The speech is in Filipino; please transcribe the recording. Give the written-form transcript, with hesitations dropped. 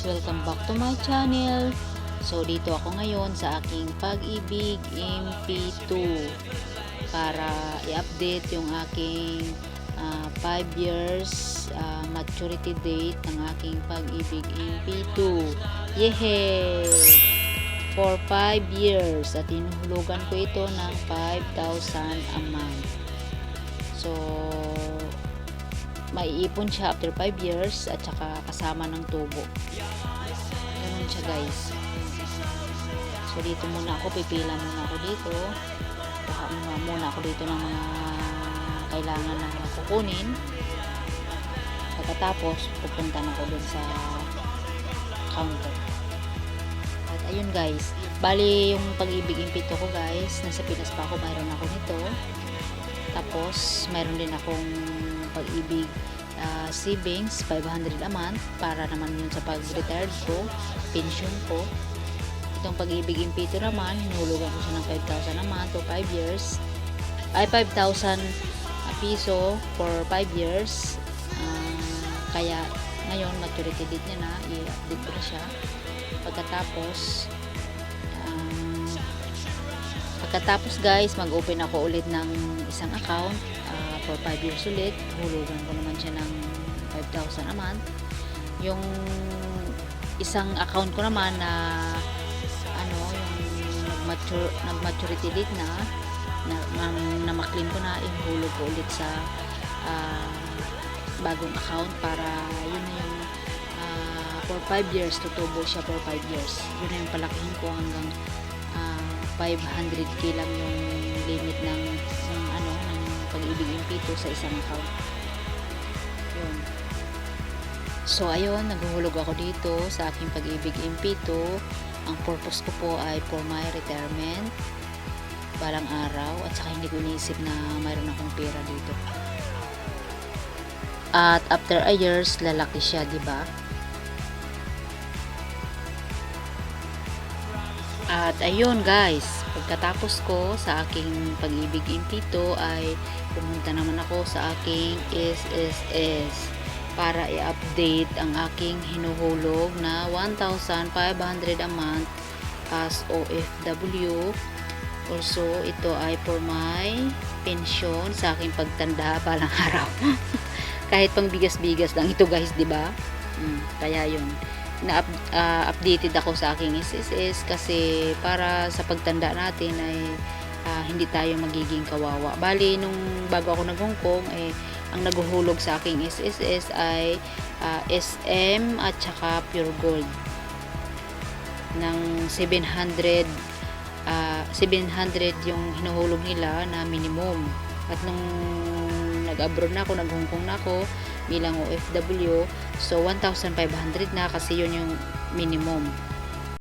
welcome back to my channel. So dito ako ngayon sa aking Pag-ibig MP2 para i-update yung aking 5 years maturity date ng aking Pag-ibig MP2. Yehey! For 5 years at hinuhulugan ko ito ng 5,000 a month. So maiipon siya after 5 years at saka kasama ng tubo. Ganun siya guys. So dito muna ako, pipila muna ako dito. Kuha muna ako dito ng mga kailangan na kukunin. Pagkatapos pupunta na ako dun sa counter. At ayun guys, bali yung Pag-ibig MP2 ko guys, nasa Pinas pa ako, mayroon ako nito. Tapos mayroon din akong Pag-ibig savings 500 a month para naman yun sa pag-retired ko, pension ko. Itong Pag-ibig MP2 naman, hinulugan ko siya ng 5,000 a month o 5 years. Ay 5,000 piso for 5 years. Kaya ngayon maturity date niya na, i-update ko na siya. Pagkatapos guys, mag-open ako ulit ng isang account for 5 years ulit. Hulugan ko naman siya ng 5,000 a month. Yung isang account ko naman na yung nag-maturity date na maklaim ko na, ihulog ko ulit sa bagong account para yun na yung for 5 years, tutubo siya for 5 years. Yun na yung palakihin ko hanggang 500k lang yung limit ng Pag-ibig MP2 sa isang account. Yun. So ayun, naghuhulog ako dito sa aking Pag-ibig MP2. Ang purpose ko po ay for my retirement balang araw, at saka hindi ko iniisip na mayroon akong pera dito. At after a years, lalaki siya, di ba? At ayun guys, pagkatapos ko sa aking Pag-ibig MP2 ay pumunta naman ako sa aking SSS para i-update ang aking hinuhulog na 1,500 a month as OFW. Also, ito ay for my pension sa aking pagtanda balang araw. Kahit pang bigas-bigas lang ito guys, di ba? Kaya yun, na-updated ako sa aking SSS kasi para sa pagtanda natin ay hindi tayo magiging kawawa. Bali, nung bago ako nag-Hong Kong, ang naguhulog sa aking SSS ay SM at saka Pure Gold ng 700 yung hinuhulog nila na minimum. At nung nag-abroad na ako, nag-Hong Kong na ako bilang OFW, so 1,500 na kasi yun yung minimum.